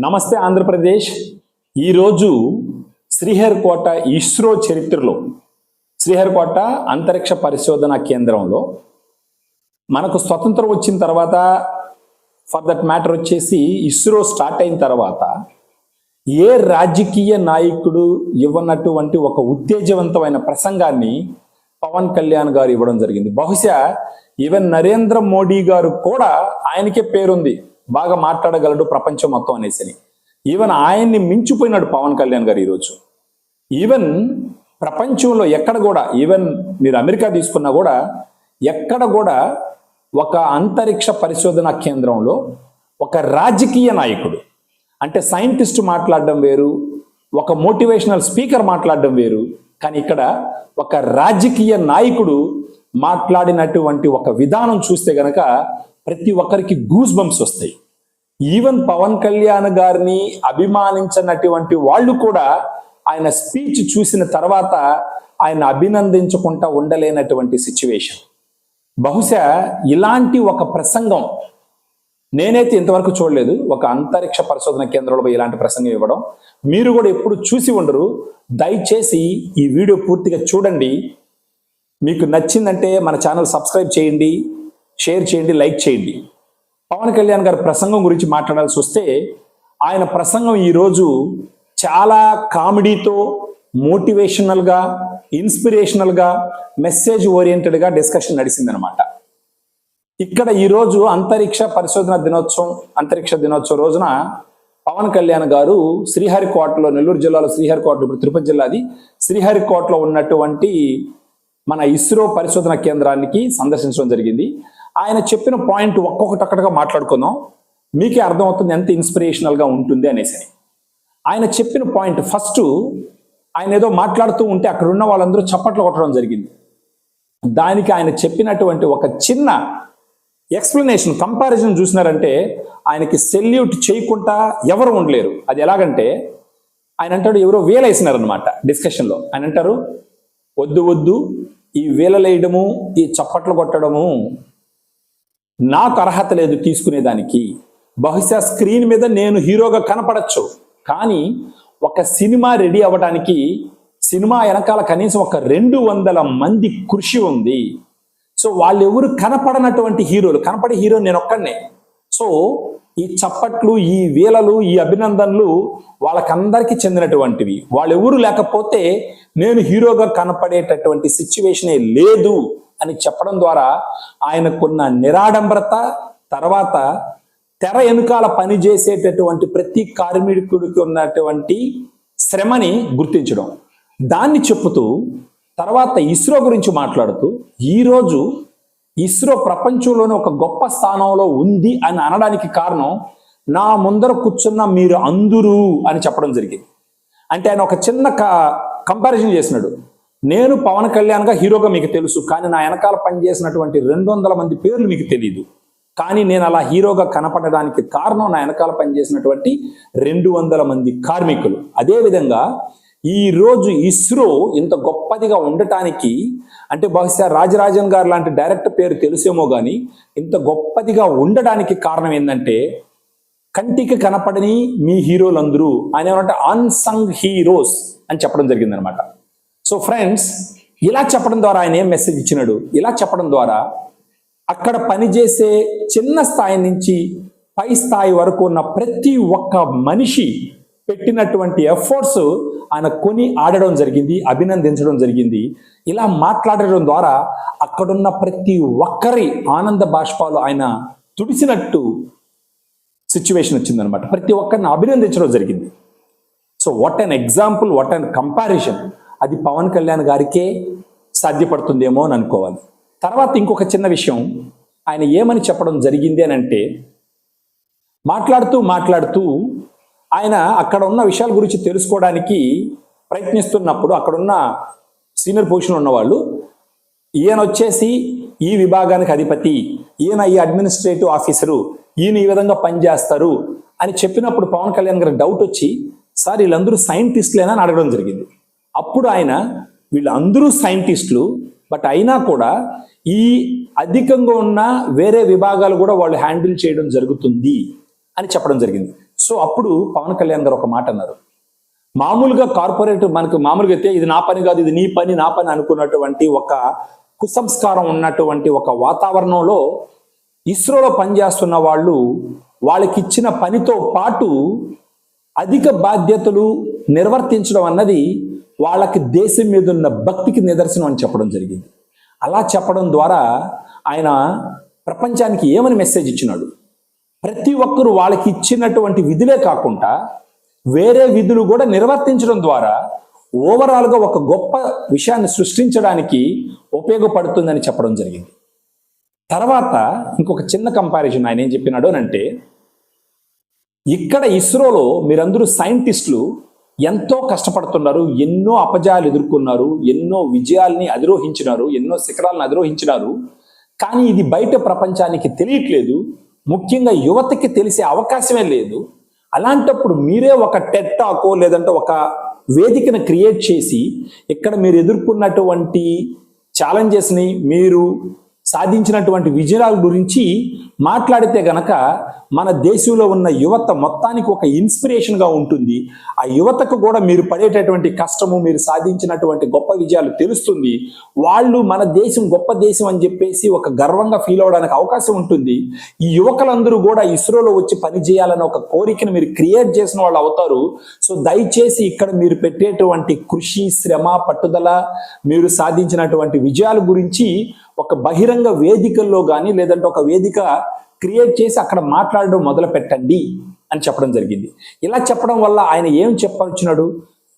నమస్తే ఆంధ్రప్రదేశ్. ఈరోజు శ్రీహరికోట ఇస్రో చరిత్రలో శ్రీహరికోట అంతరిక్ష పరిశోధన కేంద్రంలో మనకు స్వతంత్రం వచ్చిన తర్వాత, ఫర్ దట్ మ్యాటర్ వచ్చేసి ఇస్రో స్టార్ట్ అయిన తర్వాత ఏ రాజకీయ నాయకుడు ఇవ్వనటువంటి ఒక ఉత్తేజవంతమైన ప్రసంగాన్ని పవన్ కళ్యాణ్ గారు ఇవ్వడం జరిగింది. బహుశా ఈవెన్ నరేంద్ర మోడీ గారు కూడా ఆయనకే పేరుంది, బాగా మాట్లాడగలడు ప్రపంచం మొత్తం అనేసి. ఈవెన్ ఆయన్ని మించిపోయినాడు పవన్ కళ్యాణ్ గారు ఈరోజు. ఈవెన్ ప్రపంచంలో ఎక్కడ కూడా, ఈవెన్ మీరు అమెరికా తీసుకున్నా కూడా ఎక్కడ కూడా ఒక అంతరిక్ష పరిశోధన కేంద్రంలో ఒక రాజకీయ నాయకుడు, అంటే సైంటిస్ట్ మాట్లాడడం వేరు, ఒక మోటివేషనల్ స్పీకర్ మాట్లాడడం వేరు, కానీ ఇక్కడ ఒక రాజకీయ నాయకుడు మాట్లాడినటువంటి ఒక విధానం చూస్తే గనక ప్రతి ఒక్కరికి గూస్ బంప్స్ వస్తాయి. ఈవెన్ పవన్ కళ్యాణ్ గారిని అభిమానించినటువంటి వాళ్ళు కూడా ఆయన స్పీచ్ చూసిన తర్వాత ఆయన అభినందించకుండా ఉండలేనటువంటి సిచ్యువేషన్. బహుశా ఇలాంటి ఒక ప్రసంగం నేనైతే ఇంతవరకు చూడలేదు. ఒక అంతరిక్ష పరిశోధన కేంద్రంలో ఇలాంటి ప్రసంగం ఇవ్వడం మీరు కూడా ఎప్పుడు చూసి ఉండరు. దయచేసి ఈ వీడియో పూర్తిగా చూడండి. మీకు నచ్చిందంటే మన ఛానల్ సబ్స్క్రైబ్ చేయండి, షేర్ చేయండి, లైక్ చేయండి. పవన్ కళ్యాణ్ గారి ప్రసంగం గురించి మాట్లాడాల్సి వస్తే, ఆయన ప్రసంగం ఈరోజు చాలా కామెడీతో, మోటివేషనల్గా, ఇన్స్పిరేషనల్గా, మెసేజ్ ఓరియంటెడ్గా డిస్కషన్ నడిచిందనమాట. ఇక్కడ ఈరోజు అంతరిక్ష పరిశోధన దినోత్సవం, అంతరిక్ష దినోత్సవం రోజున పవన్ కళ్యాణ్ గారు శ్రీహరికోటలో, నెల్లూరు జిల్లాలో శ్రీహరికోట, ఇప్పుడు తిరుపతి జిల్లాది, శ్రీహరికోటలో ఉన్నటువంటి మన ఇస్రో పరిశోధన కేంద్రానికి సందర్శించడం జరిగింది. ఆయన చెప్పిన పాయింట్ ఒక్కొక్కటొక్కటిగా మాట్లాడుకుందాం, మీకే అర్థమవుతుంది ఎంత ఇన్స్పిరేషనల్గా ఉంటుంది అనేసి. ఆయన చెప్పిన పాయింట్, ఫస్ట్ ఆయన ఏదో మాట్లాడుతూ ఉంటే అక్కడ ఉన్న వాళ్ళందరూ చప్పట్లు కొట్టడం జరిగింది. దానికి ఆయన చెప్పినటువంటి ఒక చిన్న ఎక్స్ప్లెనేషన్, కంపారిజన్ చూసినారంటే ఆయనకి సెల్యూట్ చేయకుండా ఎవరు ఉండలేరు. అది ఎలాగంటే ఆయన అంటాడు, ఎవరో వేలేసినారనమాట డిస్కషన్లో. ఆయన అంటారు, వద్దు వద్దు, ఈ వేలలేయడము, ఈ చప్పట్లు కొట్టడము నాకు అర్హత లేదు తీసుకునేదానికి. బహుశా స్క్రీన్ మీద నేను హీరోగా కనపడచ్చు, కానీ ఒక సినిమా రెడీ అవ్వడానికి సినిమా వెనకాల కనీసం ఒక 200 మంది కృషి ఉంది. సో వాళ్ళెవరు కనపడనటువంటి హీరోలు, కనపడే హీరో నేను ఒక్కడనే. సో ఈ చప్పట్లు, ఈ వేలలు, ఈ అభినందనలు వాళ్ళకందరికీ చెందినటువంటివి. వాళ్ళెవరు లేకపోతే నేను హీరోగా కనపడేటటువంటి సిచ్యువేషనే లేదు అని చెప్పడం ద్వారా ఆయనకున్న నిరాడంబరత, తర్వాత తెర వెనుకాల పనిచేసేటటువంటి ప్రతి కార్మికుడికి ఉన్నటువంటి శ్రమని గుర్తించడం, దాన్ని చెప్పుతూ తర్వాత ఇస్రో గురించి మాట్లాడుతూ, ఈరోజు ఇస్రో ప్రపంచంలోనే ఒక గొప్ప స్థానంలో ఉంది అని అనడానికి కారణం నా ముందర కూర్చున్న మీరు అందరూ అని చెప్పడం జరిగింది. అంటే ఆయన ఒక చిన్న కంపారిజన్ చేసినాడు. నేను పవన్ కళ్యాణ్గా హీరోగా మీకు తెలుసు, కానీ నా వెనకాల పనిచేసినటువంటి 200 మంది పేర్లు మీకు తెలియదు. కానీ నేను అలా హీరోగా కనపడడానికి కారణం నా వెనకాల పనిచేసినటువంటి 200 మంది కార్మికులు. అదేవిధంగా ఈరోజు ఇస్రో ఇంత గొప్పదిగా ఉండటానికి, అంటే బహుశా రాజరాజన్ గారు లాంటి డైరెక్టర్ పేరు తెలుసేమో కానీ ఇంత గొప్పదిగా ఉండడానికి కారణం ఏంటంటే కంటికి కనపడని మీ హీరోలందరూ ఆయన ఏమంటే అన్సంగ్ హీరోస్ అని చెప్పడం జరిగిందనమాట. సో ఫ్రెండ్స్, ఇలా చెప్పడం ద్వారా ఆయన ఏం మెసేజ్ ఇచ్చినాడు? ఇలా చెప్పడం ద్వారా అక్కడ పనిచేసే చిన్న స్థాయి నుంచి పై స్థాయి వరకు ఉన్న ప్రతి ఒక్క మనిషి పెట్టినటువంటి ఎఫర్ట్స్ ఆయన కొని ఆడడం జరిగింది, అభినందించడం జరిగింది. ఇలా మాట్లాడడం ద్వారా అక్కడున్న ప్రతి ఒక్కరి ఆనంద బాష్పాలు ఆయన తుడిసినట్టు సిచ్యువేషన్ వచ్చిందనమాట. ప్రతి ఒక్కరిని అభినందించడం జరిగింది. So what an example, what an comparison. అది పవన్ కళ్యాణ్ గారికే సాధ్యపడుతుందేమో అని అనుకోవాలి. తర్వాత ఇంకొక చిన్న విషయం, ఆయన ఏమని చెప్పడం జరిగింది అని అంటే, మాట్లాడుతూ ఆయన అక్కడ ఉన్న విషయాల గురించి తెలుసుకోవడానికి ప్రయత్నిస్తున్నప్పుడు అక్కడున్న సీనియర్ పొజిషన్ ఉన్నవాళ్ళు, ఈయన వచ్చేసి ఈ విభాగానికి అధిపతి, ఈయన ఈ అడ్మినిస్ట్రేటివ్ ఆఫీసరు, ఈయన ఈ విధంగా పనిచేస్తారు అని చెప్పినప్పుడు పవన్ కళ్యాణ్ గారికి డౌట్ వచ్చి, సార్ వీళ్ళందరూ సైంటిస్టులేనా అని అడగడం జరిగింది. అప్పుడు ఆయన, వీళ్ళందరూ సైంటిస్టులు, బట్ అయినా కూడా ఈ అధికంగా ఉన్న వేరే విభాగాలు కూడా వాళ్ళు హ్యాండిల్ చేయడం జరుగుతుంది అని చెప్పడం జరిగింది. సో సో అప్పుడు పవన్ కళ్యాణ్ గారు ఒక మాట అన్నారు. మామూలుగా కార్పొరేట్ మనకు మామూలుగా అయితే ఇది నా పని కాదు, ఇది నీ పని నా పని అనుకున్నటువంటి ఒక కుసంస్కారం ఉన్నటువంటి ఒక వాతావరణంలో ఇస్రోలో పనిచేస్తున్న వాళ్ళు వాళ్ళకి ఇచ్చిన పనితో పాటు అధిక బాధ్యతలు నిర్వర్తించడం అన్నది వాళ్ళకి దేశం మీద ఉన్న భక్తికి నిదర్శనం అని చెప్పడం జరిగింది. అలా చెప్పడం ద్వారా ఆయన ప్రపంచానికి ఏమని మెసేజ్ ఇచ్చినాడు? ప్రతి ఒక్కరూ వాళ్ళకి ఇచ్చినటువంటి విధులే కాకుండా వేరే విధులు కూడా నిర్వర్తించడం ద్వారా ఓవరాల్గా ఒక గొప్ప విషయాన్ని సృష్టించడానికి ఉపయోగపడుతుందని చెప్పడం జరిగింది. తర్వాత ఇంకొక చిన్న కంపారిజన్ ఆయన ఏం చెప్పినాడు అంటే, ఇక్కడ ఇస్రోలో మీరందరూ సైంటిస్టులు ఎంతో కష్టపడుతున్నారు, ఎన్నో అపజయాలు ఎదుర్కొన్నారు, ఎన్నో విజయాల్ని అధిరోహించినారు, ఎన్నో శిఖరాలను అధిరోహించినారు. కానీ ఇది బయట ప్రపంచానికి తెలియట్లేదు, ముఖ్యంగా యువతకి తెలిసే అవకాశమే లేదు. అలాంటప్పుడు మీరే ఒక టెడ్ టాకో లేదంటే ఒక వేదికను క్రియేట్ చేసి ఇక్కడ మీరు ఎదుర్కొన్నటువంటి ఛాలెంజెస్ని, మీరు సాధించినటువంటి విజయాల గురించి మాట్లాడితే గనక మన దేశంలో ఉన్న యువత మొత్తానికి ఒక ఇన్స్పిరేషన్గా ఉంటుంది. ఆ యువతకు కూడా మీరు పడేటటువంటి కష్టము, మీరు సాధించినటువంటి గొప్ప విజయాలు తెలుస్తుంది. వాళ్ళు మన దేశం గొప్ప దేశం అని చెప్పేసి ఒక గర్వంగా ఫీల్ అవడానికి అవకాశం ఉంటుంది. ఈ యువకులందరూ కూడా ఇస్రోలో వచ్చి పని చేయాలన్న ఒక కోరికను మీరు క్రియేట్ చేసిన వాళ్ళు అవుతారు. సో దయచేసి ఇక్కడ మీరు పెట్టేటువంటి కృషి, శ్రమ, పట్టుదల, మీరు సాధించినటువంటి విజయాల గురించి ఒక బహిరంగ వేదికల్లో కానీ లేదంటే ఒక వేదిక క్రియేట్ చేసి అక్కడ మాట్లాడడం మొదలు పెట్టండి అని చెప్పడం జరిగింది. ఇలా చెప్పడం వల్ల ఆయన ఏం చెప్పొచ్చినాడు?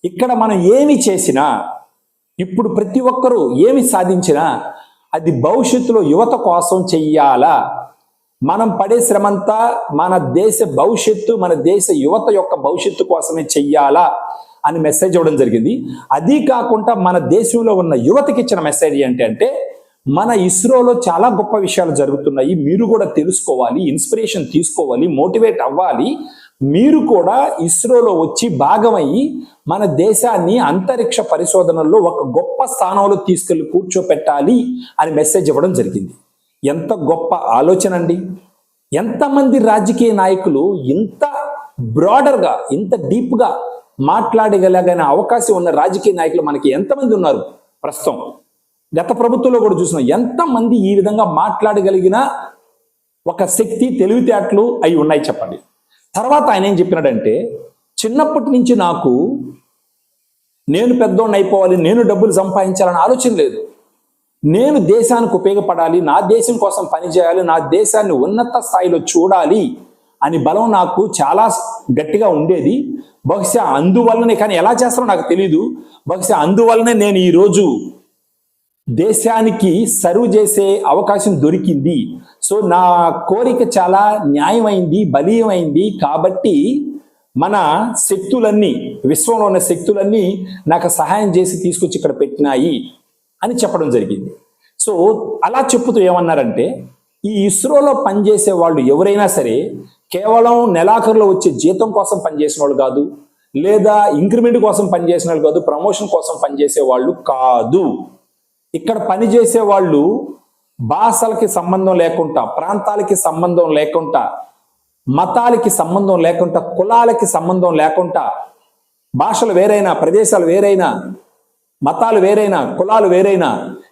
ఇక్కడ మనం ఏమి చేసినా, ఇప్పుడు ప్రతి ఒక్కరూ ఏమి సాధించినా అది భవిష్యత్తులో యువత కోసం చెయ్యాలా. మనం పడే శ్రమంతా మన దేశ భవిష్యత్తు, మన దేశ యువత యొక్క భవిష్యత్తు కోసమే చెయ్యాలా అని మెసేజ్ ఇవ్వడం జరిగింది. అది కాకుండా మన దేశంలో ఉన్న యువతకి ఇచ్చిన మెసేజ్ ఏంటి అంటే, మన ఇస్రోలో చాలా గొప్ప విషయాలు జరుగుతున్నాయి, మీరు కూడా తెలుసుకోవాలి, ఇన్స్పిరేషన్ తీసుకోవాలి, మోటివేట్ అవ్వాలి. మీరు కూడా ఇస్రోలో వచ్చి భాగమయ్యి మన దేశాన్ని అంతరిక్ష పరిశోధనల్లో ఒక గొప్ప స్థానంలో తీసుకెళ్లి కూర్చోపెట్టాలి అని మెసేజ్ ఇవ్వడం జరిగింది. ఎంత గొప్ప ఆలోచన అండి! ఎంతమంది రాజకీయ నాయకులు ఇంత బ్రాడర్గా, ఇంత డీప్గా మాట్లాడగలిగిన అవకాశం ఉన్న రాజకీయ నాయకులు మనకి ఎంతమంది ఉన్నారు? ప్రస్తుతం గత ప్రభుత్వంలో కూడా చూసినాం ఎంతమంది ఈ విధంగా మాట్లాడగలిగిన ఒక శక్తి, తెలివితేటలు అవి ఉన్నాయి చెప్పండి. తర్వాత ఆయన ఏం చెప్పినాడంటే, చిన్నప్పటి నుంచి నాకు నేను పెద్దోడిని అయిపోవాలి, నేను డబ్బులు సంపాదించాలని ఆలోచన లేదు. నేను దేశానికి ఉపయోగపడాలి, నా దేశం కోసం పనిచేయాలి, నా దేశాన్ని ఉన్నత స్థాయిలో చూడాలి అని బలం నాకు చాలా గట్టిగా ఉండేది. బహుశా అందువల్లనే, కానీ ఎలా చేస్తారో నాకు తెలియదు, బహుశా అందువల్లనే నేను ఈరోజు దేశానికి సర్వ్ చేసే అవకాశం దొరికింది. సో నా కోరిక చాలా న్యాయమైంది, బలీయమైంది. కాబట్టి మన శక్తులన్నీ, విశ్వంలో ఉన్న శక్తులన్నీ నాకు సహాయం చేసి తీసుకొచ్చి ఇక్కడ పెట్టినాయి అని చెప్పడం జరిగింది. సో అలా చెప్పుతూ ఏమన్నారంటే, ఈ ఇస్రోలో పనిచేసే వాళ్ళు ఎవరైనా సరే కేవలం నెలాఖరులో వచ్చే జీతం కోసం పనిచేసిన వాళ్ళు కాదు, లేదా ఇంక్రిమెంట్ కోసం పనిచేసిన వాళ్ళు కాదు, ప్రమోషన్ కోసం పనిచేసే వాళ్ళు కాదు. ఇక్కడ పనిచేసే వాళ్ళు భాషలకి సంబంధం లేకుండా, ప్రాంతాలకి సంబంధం లేకుండా, మతాలకి సంబంధం లేకుండా, కులాలకి సంబంధం లేకుండా, భాషలు వేరైనా, ప్రదేశాలు వేరైనా, మతాలు వేరైనా, కులాలు వేరైనా,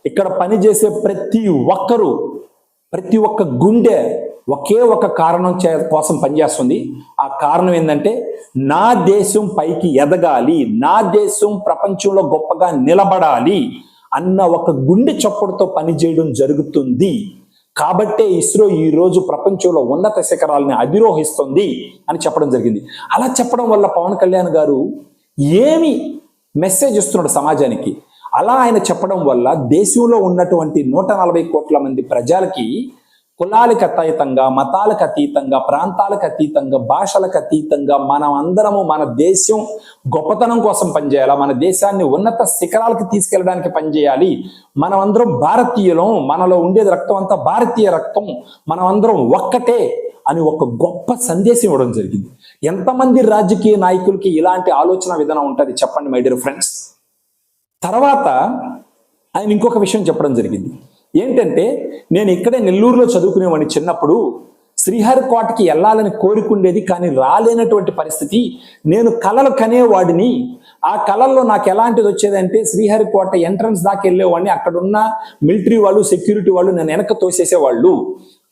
ఇక్కడ పనిచేసే ప్రతి ఒక్కరూ, ప్రతి ఒక్క గుండె ఒకే ఒక కారణం కోసం పనిచేస్తుంది. ఆ కారణం ఏంటంటే, నా దేశం పైకి ఎదగాలి, నా దేశం ప్రపంచంలో గొప్పగా నిలబడాలి అన్న ఒక గుండె చప్పుడుతో పనిచేయడం జరుగుతుంది. కాబట్టే ఇస్రో ఈ రోజు ప్రపంచంలో ఉన్నత శిఖరాలని అధిరోహిస్తుంది అని చెప్పడం జరిగింది. అలా చెప్పడం వల్ల పవన్ కళ్యాణ్ గారు ఏమి మెసేజ్ ఇస్తున్నాడు సమాజానికి? అలా ఆయన చెప్పడం వల్ల దేశంలో ఉన్నటువంటి 140 కోట్ల మంది ప్రజలకి కులాలకు అతీతంగా, మతాలకు అతీతంగా, ప్రాంతాలకు అతీతంగా, భాషలకు అతీతంగా మనం అందరము మన దేశం గొప్పతనం కోసం పనిచేయాలి, మన దేశాన్ని ఉన్నత శిఖరాలకు తీసుకెళ్ళడానికి పనిచేయాలి, మనం అందరం భారతీయులం, మనలో ఉండేది రక్తం అంతా భారతీయ రక్తం, మనం అందరం ఒక్కటే అని ఒక గొప్ప సందేశం ఇవ్వడం జరిగింది. ఎంతమంది రాజకీయ నాయకులకి ఇలాంటి ఆలోచన విధానం ఉంటుంది చెప్పండి మై డియర్ ఫ్రెండ్స్. తర్వాత ఆయన ఇంకొక విషయం చెప్పడం జరిగింది. ఏంటంటే, నేను ఇక్కడే నెల్లూరులో చదువుకునేవాడిని చిన్నప్పుడు. శ్రీహరికోటకి వెళ్ళాలని కోరుకుండేది, కానీ రాలేనటువంటి పరిస్థితి. నేను కలలు కనేవాడిని. ఆ కళల్లో నాకు ఎలాంటిది వచ్చేదంటే శ్రీహరికోట ఎంట్రన్స్ దాకా వెళ్ళేవాడిని, అక్కడున్న మిలిటరీ వాళ్ళు, సెక్యూరిటీ వాళ్ళు నన్ను వెనక తోసేసేవాళ్ళు.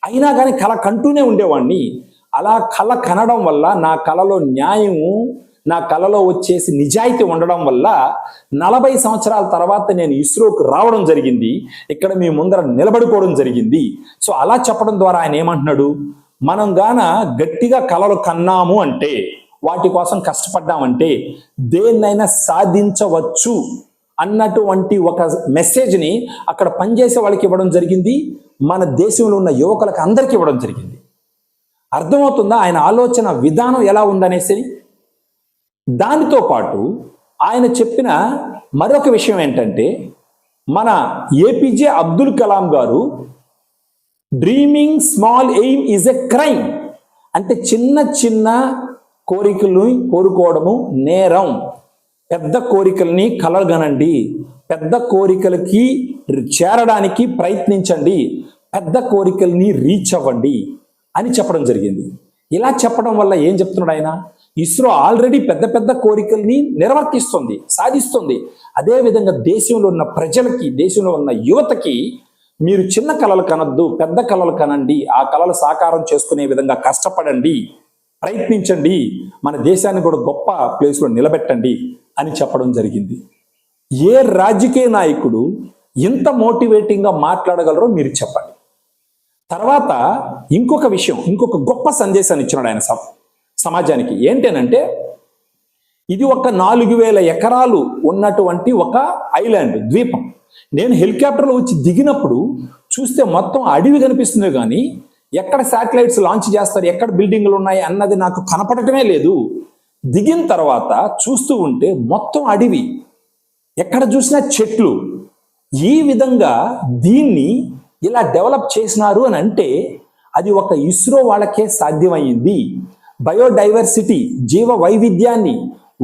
అయినా కానీ కళ కంటూనే ఉండేవాడిని. అలా కళ కనడం వల్ల నా కళలో న్యాయము, నా కళలో వచ్చేసి నిజాయితీ ఉండడం వల్ల 40 సంవత్సరాల తర్వాత నేను ఇస్రోకు రావడం జరిగింది, ఇక్కడ మీ ముందర నిలబడిపోవడం జరిగింది. సో అలా చెప్పడం ద్వారా ఆయన ఏమంటున్నాడు, మనం గాన గట్టిగా కళలు కన్నాము అంటే, వాటి కోసం కష్టపడ్డామంటే దేన్నైనా సాధించవచ్చు అన్నటువంటి ఒక మెసేజ్ని అక్కడ పనిచేసే వాళ్ళకి ఇవ్వడం జరిగింది, మన దేశంలో ఉన్న యువకులకు అందరికీ ఇవ్వడం జరిగింది. అర్థమవుతుందా ఆయన ఆలోచన విధానం ఎలా ఉందనేసి? దానితో పాటు ఆయన చెప్పిన మరొక విషయం ఏంటంటే, మన ఏపీజే అబ్దుల్ కలాం గారు dreaming small aim is a crime అంటే చిన్న చిన్న కోరికలు కోరుకోవడము నేరం, పెద్ద కోరికల్ని కలగనండి, పెద్ద కోరికలకి చేరడానికి ప్రయత్నించండి, పెద్ద కోరికల్ని రీచ్ అవ్వండి అని చెప్పడం జరిగింది. ఇలా చెప్పడం వల్ల ఏం చెప్తున్నాడు ఆయన, ఇస్రో ఆల్రెడీ పెద్ద పెద్ద కోరికల్ని నిర్వర్తిస్తుంది, సాధిస్తుంది. అదేవిధంగా దేశంలో ఉన్న ప్రజలకి, దేశంలో ఉన్న యువతకి మీరు చిన్న కళలు కనద్దు, పెద్ద కళలు కనండి, ఆ కళలు సాకారం చేసుకునే విధంగా కష్టపడండి, ప్రయత్నించండి, మన దేశాన్ని కూడా గొప్ప ప్లేస్లో నిలబెట్టండి అని చెప్పడం జరిగింది. ఏ రాజకీయ నాయకుడు ఇంత మోటివేటింగ్గా మాట్లాడగలరో మీరు చెప్పండి. తర్వాత ఇంకొక విషయం, ఇంకొక గొప్ప సందేశాన్ని ఇచ్చినాడు ఆయన సమాజానికి. ఏంటనంటే, ఇది ఒక 4000 ఎకరాలు ఉన్నటువంటి ఒక ఐలాండ్, ద్వీపం. నేను హెలికాప్టర్లో వచ్చి దిగినప్పుడు చూస్తే మొత్తం అడవి కనిపిస్తుంది, కానీ ఎక్కడ శాటిలైట్స్ లాంచ్ చేస్తారు, ఎక్కడ బిల్డింగ్లు ఉన్నాయి అన్నది నాకు కనపడటమే లేదు. దిగిన తర్వాత చూస్తూ ఉంటే మొత్తం అడవి, ఎక్కడ చూసినా చెట్లు. ఈ విధంగా దీన్ని ఇలా డెవలప్ చేసినారు అని అంటే అది ఒక ఇస్రో వాళ్ళకే సాధ్యమైంది. బయోడైవర్సిటీ, జీవ వైవిధ్యాన్ని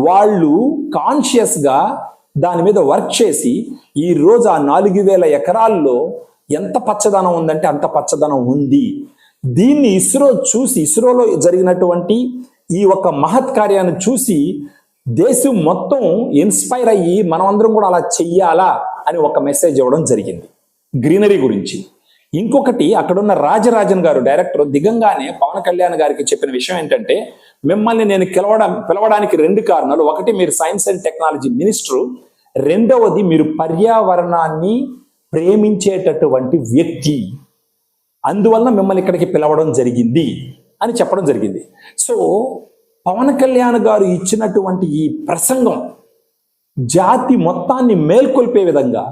వాళ్ళు కాన్షియస్గా దాని మీద వర్క్ చేసి ఈరోజు ఆ 4000 ఎకరాల్లో ఎంత పచ్చదనం ఉందంటే అంత పచ్చదనం ఉంది. దీన్ని ఇస్రో చూసి, ఇస్రోలో జరిగినటువంటి ఈ ఒక మహత్ కార్యాన్ని చూసి దేశం మొత్తం ఇన్స్పైర్ అయ్యి మనమందరం కూడా అలా చెయ్యాలా అని ఒక మెసేజ్ ఇవ్వడం జరిగింది గ్రీనరీ గురించి. ఇంకొకటి, అక్కడున్న రాజరాజన్ గారు డైరెక్టర్ దిగంగానే పవన్ కళ్యాణ్ గారికి చెప్పిన విషయం ఏంటంటే, మిమ్మల్ని నేను పిలవడానికి 2 కారణాలు. ఒకటి, మీరు సైన్స్ అండ్ టెక్నాలజీ మినిస్టరు, రెండవది మీరు పర్యావరణాన్ని ప్రేమించేటటువంటి వ్యక్తి, అందువల్ల మిమ్మల్ని ఇక్కడికి పిలవడం జరిగింది అని చెప్పడం జరిగింది. సో పవన్ కళ్యాణ్ గారు ఇచ్చినటువంటి ఈ ప్రసంగం జాతి మొత్తాన్ని మేల్కొల్పే విధంగా,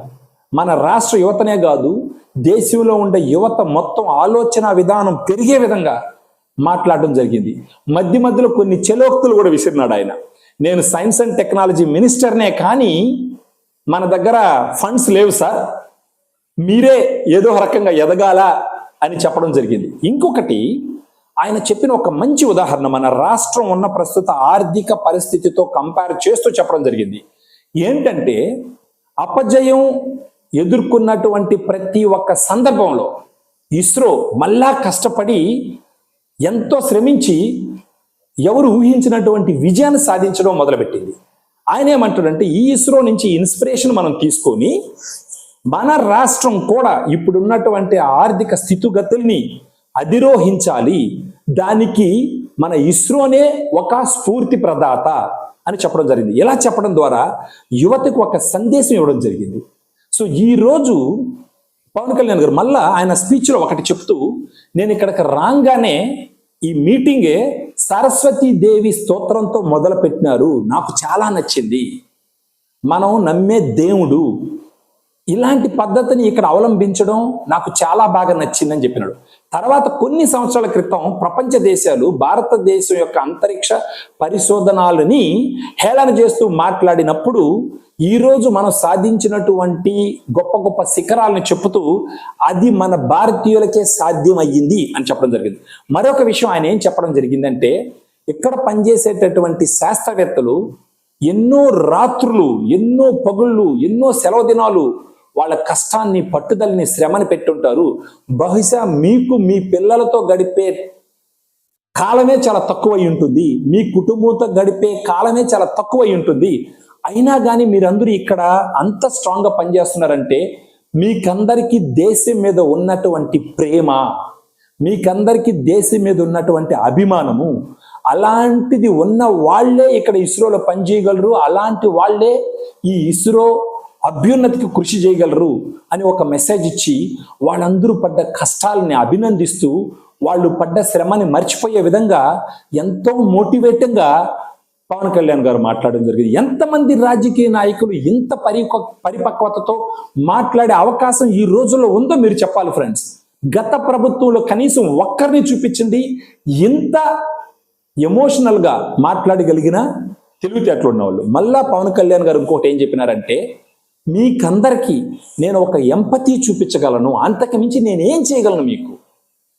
మన రాష్ట్ర యువతనే కాదు దేశంలో ఉండే యువత మొత్తం ఆలోచన విధానం పెరిగే విధంగా మాట్లాడడం జరిగింది. మధ్య మధ్యలో కొన్ని చెలోక్తులు కూడా విసిరినాడు ఆయన. నేను సైన్స్ అండ్ టెక్నాలజీ మినిస్టర్నే, కానీ మన దగ్గర ఫండ్స్ లేవు సార్, మీరే ఏదో రకంగా ఎదగాల అని చెప్పడం జరిగింది. ఇంకొకటి, ఆయన చెప్పిన ఒక మంచి ఉదాహరణ మన రాష్ట్రం ఉన్న ప్రస్తుత ఆర్థిక పరిస్థితితో కంపేర్ చేస్తూ చెప్పడం జరిగింది. ఏంటంటే, అపజయం ఎదుర్కొన్నటువంటి ప్రతి ఒక్క సందర్భంలో ఇస్రో మళ్ళా కష్టపడి ఎంతో శ్రమించి ఎవరు ఊహించినటువంటి విజయాన్ని సాధించడం మొదలుపెట్టింది. ఆయన ఏమంటాడంటే, ఈ ఇస్రో నుంచి ఇన్స్పిరేషన్ మనం తీసుకొని మన రాష్ట్రం కూడా ఇప్పుడున్నటువంటి ఆర్థిక స్థితిగతుల్ని అధిరోహించాలి, దానికి మన ఇస్రోనే ఒక స్ఫూర్తి ప్రదాత అని చెప్పడం జరిగింది. ఇలా చెప్పడం ద్వారా యువతకు ఒక సందేశం ఇవ్వడం జరిగింది. సో ఈరోజు పవన్ కళ్యాణ్ గారు మళ్ళా ఆయన స్పీచ్లో ఒకటి చెప్తూ, నేను ఇక్కడికి రాగానే ఈ మీటింగే సరస్వతీదేవి స్తోత్రంతో మొదలు పెట్టినారు, నాకు చాలా నచ్చింది, మనం నమ్మే దేవుడు ఇలాంటి పద్ధతిని ఇక్కడ అవలంబించడం నాకు చాలా బాగా నచ్చిందని చెప్పినాడు. తర్వాత కొన్ని సంవత్సరాల క్రితం ప్రపంచ దేశాలు భారతదేశం యొక్క అంతరిక్ష పరిశోధనలని హేళన చేస్తూ మాట్లాడినప్పుడు ఈరోజు మనం సాధించినటువంటి గొప్ప గొప్ప శిఖరాలను చెప్పుతూ అది మన భారతీయులకే సాధ్యం అయ్యింది అని చెప్పడం జరిగింది. మరొక విషయం ఆయన ఏం చెప్పడం జరిగిందంటే, ఇక్కడ పనిచేసేటటువంటి శాస్త్రవేత్తలు ఎన్నో రాత్రులు, ఎన్నో పగుళ్ళు, ఎన్నో సెలవు దినాలు వాళ్ళ కష్టాన్ని, పట్టుదలని, శ్రమని పెట్టుంటారు. బహుశా మీకు మీ పిల్లలతో గడిపే కాలమే చాలా తక్కువై ఉంటుంది, మీ కుటుంబంతో గడిపే కాలమే చాలా తక్కువై ఉంటుంది. అయినా కానీ మీరందరూ ఇక్కడ అంత స్ట్రాంగ్గా పనిచేస్తున్నారంటే మీకందరికీ దేశం మీద ఉన్నటువంటి ప్రేమ, మీకందరికీ దేశం మీద ఉన్నటువంటి అభిమానము, అలాంటిది ఉన్న వాళ్ళే ఇక్కడ ఇస్రోలో పనిచేయగలరు, అలాంటి వాళ్ళే ఈ ఇస్రో అభ్యున్నతికి కృషి చేయగలరు అని ఒక మెసేజ్ ఇచ్చి వాళ్ళందరూ పడ్డ కష్టాలని అభినందిస్తూ వాళ్ళు పడ్డ శ్రమని మర్చిపోయే విధంగా ఎంతో మోటివేటింగ్గా పవన్ కళ్యాణ్ గారు మాట్లాడడం జరిగింది. ఎంతమంది రాజకీయ నాయకులు ఇంత పరిపక్వతతో మాట్లాడే అవకాశం ఈ రోజుల్లో ఉందో మీరు చెప్పాలి ఫ్రెండ్స్. గత ప్రభుత్వంలో కనీసం ఒక్కరిని చూపించింది ఇంత ఎమోషనల్గా మాట్లాడగలిగిన తెలివితేటలు ఉన్నవాళ్ళు. మళ్ళా పవన్ కళ్యాణ్ గారు ఇంకోటి ఏం చెప్పినారంటే, మీకందరికీ నేను ఒక ఎంపతి చూపించగలను, అంతకు మించి నేనేం చేయగలను, మీకు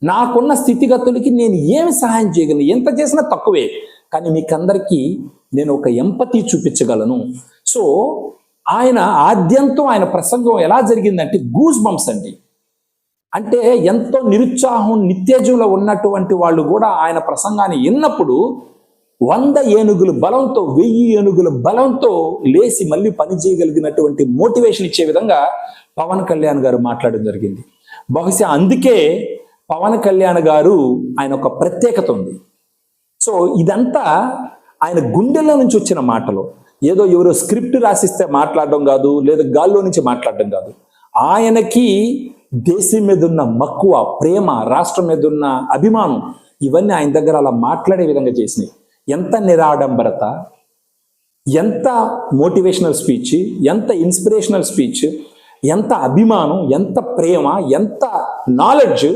నాకున్న స్థితిగతులకి నేను ఏమి సహాయం చేయగలను, ఎంత చేసినా తక్కువే, కానీ మీకందరికీ నేను ఒక ఎంపతి చూపించగలను. సో ఆయన ఆద్యంతం ఆయన ప్రసంగం ఎలా జరిగిందంటే గూస్ బంప్స్ అండి. అంటే ఎంతో నిరుత్సాహం నిత్యజంలో ఉన్నటువంటి వాళ్ళు కూడా ఆయన ప్రసంగాన్ని విన్నప్పుడు 100 ఏనుగుల బలంతో 1000 ఏనుగుల బలంతో లేచి మళ్ళీ పని చేయగలిగినటువంటి మోటివేషన్ ఇచ్చే విధంగా పవన్ కళ్యాణ్ గారు మాట్లాడడం జరిగింది. బహుశా అందుకే పవన్ కళ్యాణ్ గారు ఆయన ఒక ప్రత్యేకత ఉంది. సో ఇదంతా ఆయన గుండెల్లో నుంచి వచ్చిన మాటలు, ఏదో ఎవరో స్క్రిప్ట్ రాసిస్తే మాట్లాడడం కాదు, లేదా గాల్లో నుంచి మాట్లాడడం కాదు. ఆయనకి దేశం మీద ఉన్న మక్కువ, ప్రేమ, రాష్ట్రం మీద ఉన్న అభిమానం, ఇవన్నీ ఆయన దగ్గర అలా మాట్లాడే విధంగా చేసినాయి. ఎంత నిరాడంబరత, ఎంత మోటివేషనల్ స్పీచ్, ఎంత ఇన్స్పిరేషనల్ స్పీచ్, ఎంత అభిమానం, ఎంత ప్రేమ, ఎంత నాలెడ్జ్,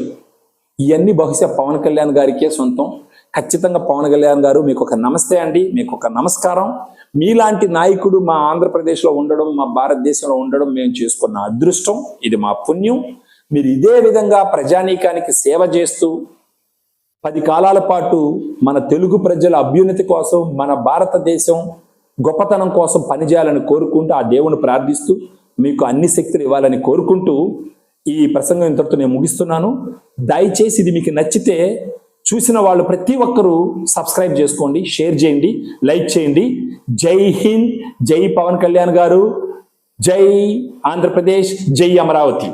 ఇవన్నీ బహుశా పవన్ కళ్యాణ్ గారికే సొంతం. ఖచ్చితంగా పవన్ కళ్యాణ్ గారు మీకు ఒక నమస్తే అండి, మీకు ఒక నమస్కారం. మీలాంటి నాయకుడు మా ఆంధ్రప్రదేశ్లో ఉండడం, మా భారతదేశంలో ఉండడం మేము చేసుకున్న అదృష్టం, ఇది మా పుణ్యం. మీరు ఇదే విధంగా ప్రజానీకానికి సేవ చేస్తూ 10 కాలాల పాటు మన తెలుగు ప్రజల అభ్యున్నతి కోసం, మన భారతదేశం గొప్పతనం కోసం పనిచేయాలని కోరుకుంటూ, ఆ దేవుని ప్రార్థిస్తూ మీకు అన్ని శక్తులు ఇవ్వాలని కోరుకుంటూ ఈ ప్రసంగం ఇంతటితో నేను ముగిస్తున్నాను. దయచేసి ఇది మీకు నచ్చితే చూసిన వాళ్ళు ప్రతి ఒక్కరూ సబ్స్క్రైబ్ చేసుకోండి, షేర్ చేయండి, లైక్ చేయండి. జై హింద్, జై పవన్ కళ్యాణ్ గారు, జై ఆంధ్రప్రదేశ్, జై అమరావతి.